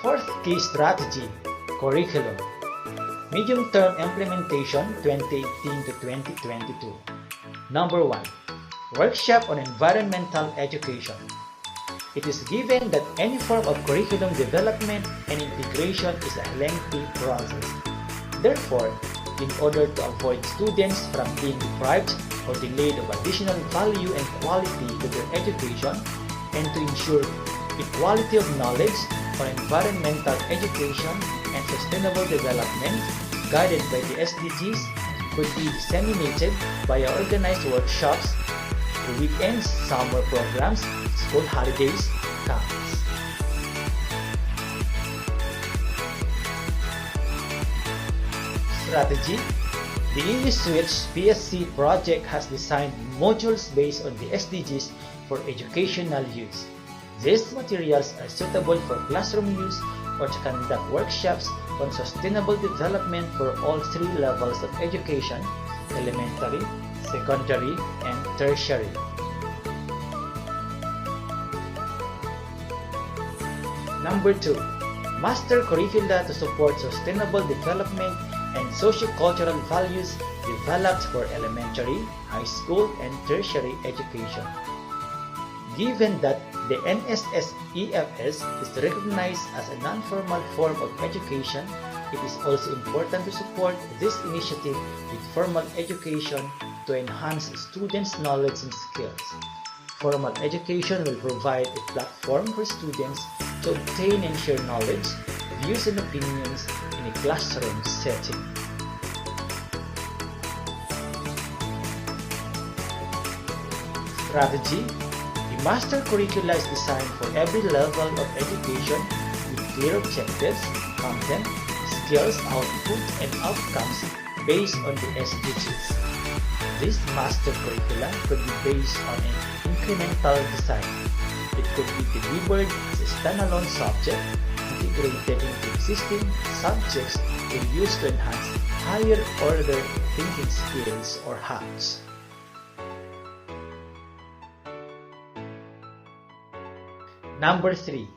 Fourth key strategy, curriculum. Medium-term implementation 2018 to 2022. Number 1. Workshop on environmental education. It is given that any form of curriculum development and integration is a lengthy process. Therefore, in order to avoid students from being deprived or delayed of additional value and quality to their education, and to ensure equality of knowledge on environmental education and sustainable development guided by the SDGs could be disseminated via organized workshops, weekends, summer programs, school holidays, camps. Strategy. The EU Switch PSC project has designed modules based on the SDGs for educational use. These materials are suitable for classroom use or to conduct workshops on sustainable development for all three levels of education: elementary, secondary, and tertiary. Number 2. Master curricula to support sustainable development and socio-cultural values developed for elementary, high school, and tertiary education. Given that the NSS-EFS is recognized as a non-formal form of education, it is also important to support this initiative with formal education to enhance students' knowledge and skills. Formal education will provide a platform for students to obtain and share knowledge, views, and opinions in a classroom setting. Strategy. The master curricula is designed for every level of education with clear objectives, content, skills, output, and outcomes based on the SDGs. This master curricula could be based on an incremental design. It could be delivered as a standalone subject, integrated into existing subjects or used to enhance higher order thinking skills or hacks. Number 3.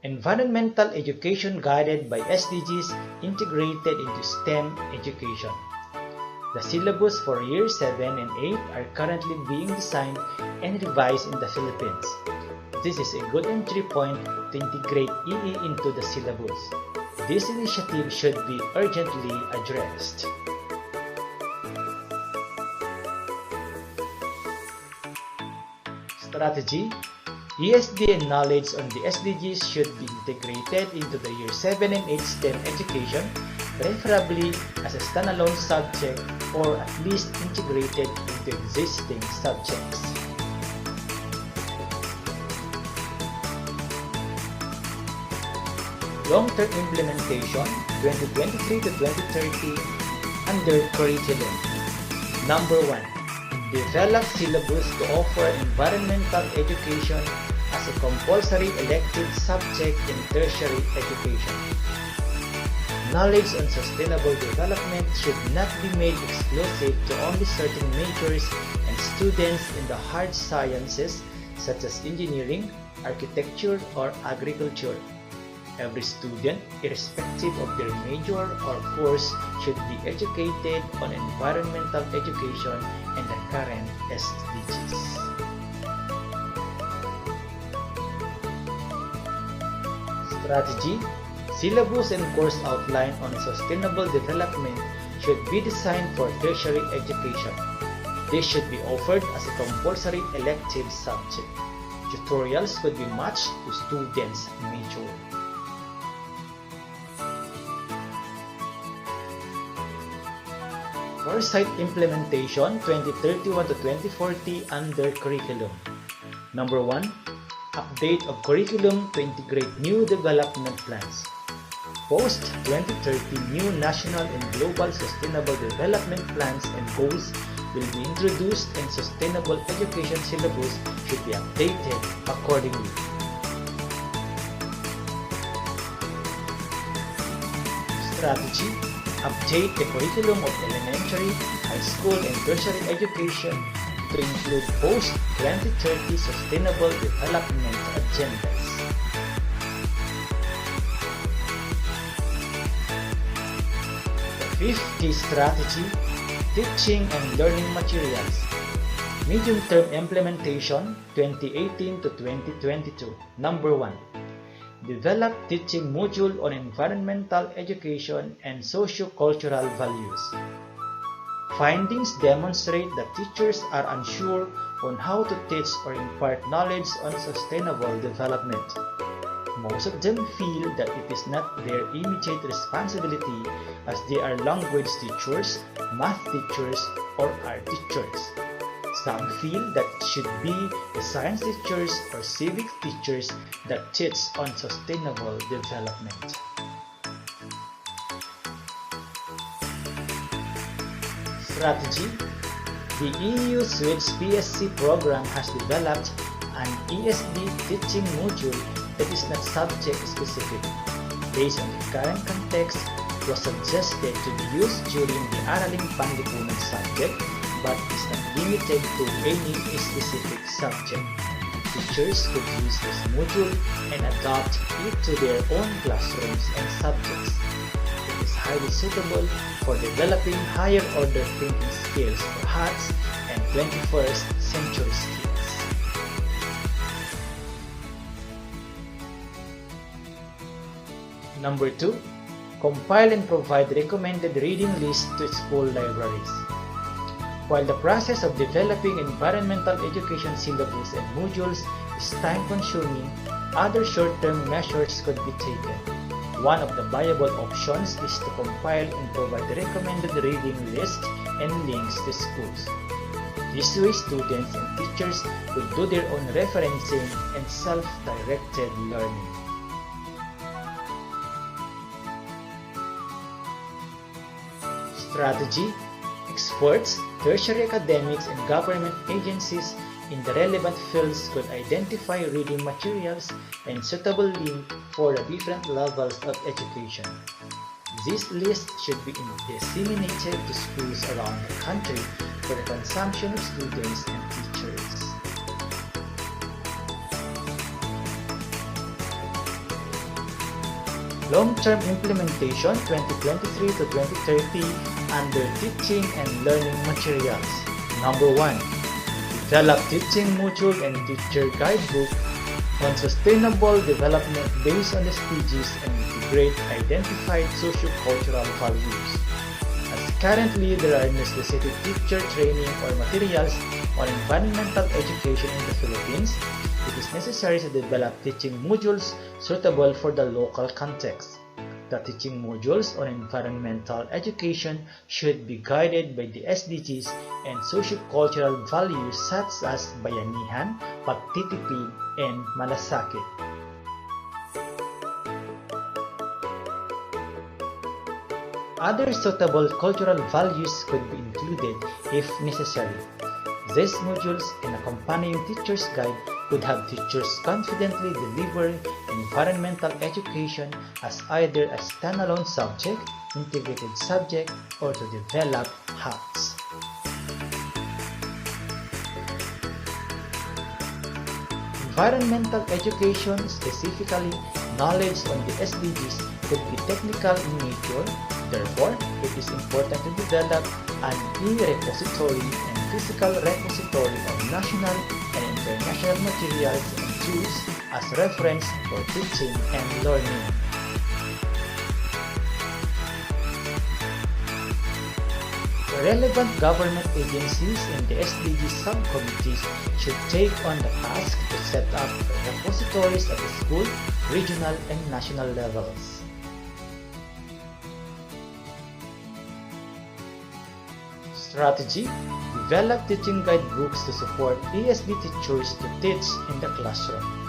Environmental education guided by SDGs integrated into STEM education. The syllabus for Year 7 and 8 are currently being designed and revised in the Philippines. This is a good entry point to integrate EE into the syllabus. This initiative should be urgently addressed. Strategy. ESD and knowledge on the SDGs should be integrated into the Year 7 and 8 STEM education, preferably as a standalone subject or at least integrated into existing subjects. Long-term implementation 2023 to 2030 under curriculum. Number 1. Develop syllabus to offer environmental education as a compulsory elective subject in tertiary education. Knowledge on sustainable development should not be made exclusive to only certain majors and students in the hard sciences such as engineering, architecture, or agriculture. Every student, irrespective of their major or course, should be educated on environmental education and the current SDGs. Strategy. Syllabus and course outline on sustainable development should be designed for tertiary education. This should be offered as a compulsory elective subject. Tutorials could be matched to students' major. Foresight Implementation 2031 to 2040 under curriculum. Number 1. Update of curriculum to integrate new development plans. Post-2030 new national and global sustainable development plans and goals will be introduced and sustainable education syllabus should be updated accordingly. Strategy. Update the curriculum of elementary, high school, and tertiary education to include post-2030 sustainable development agendas. Fifth key strategy, teaching and learning materials. Medium-term implementation 2018 to 2022. Number 1. Develop teaching module on environmental education and socio-cultural values. Findings demonstrate that teachers are unsure on how to teach or impart knowledge on sustainable development. Most of them feel that it is not their immediate responsibility as they are language teachers, math teachers, or art teachers. Some feel that it should be the science teachers or civic teachers that teach on sustainable development. Strategy. The EU Swedish PSC program has developed an ESD teaching module that is not subject specific. Based on the current context, it was suggested to be used during the Araling Panlipunan subject but is not limited to any specific subject. Teachers could use this module and adapt it to their own classrooms and subjects. It is highly suitable for developing higher order thinking skills for HATS and 21st century skills. Number 2. Compile and provide recommended reading lists to school libraries. While the process of developing environmental education syllabus and modules is time-consuming, other short-term measures could be taken. One of the viable options is to compile and provide recommended reading lists and links to schools. This way, students and teachers will do their own referencing and self-directed learning. Strategy. Experts, tertiary academics, and government agencies in the relevant fields could identify reading materials and suitable link for the different levels of education. This list should be disseminated to schools around the country for the consumption of students and teachers. Long-term implementation 2023 to 2030 under teaching and learning materials. Number 1. Develop teaching module and teacher guidebook on sustainable development based on SDGs and integrate identified socio-cultural values. As currently there are no specific teacher training or materials on environmental education in the Philippines, it is necessary to develop teaching modules suitable for the local context. The teaching modules on environmental education should be guided by the SDGs and socio-cultural values such as bayanihan, pagtitipid, and malasakit. Other suitable cultural values could be included if necessary. These modules and accompanying teacher's guide could have teachers confidently delivering environmental education as either a standalone subject, integrated subject, or to develop HATS. Environmental education, specifically knowledge on the SDGs, could be technical in nature. Therefore, it is important to develop an e-repository and physical repository of national and international materials and tools as reference for teaching and learning. The relevant government agencies and the SDG subcommittees should take on the task to set up repositories at the school, regional, and national levels. Strategy. Develop teaching guidebooks to support ESD teachers to teach in the classroom.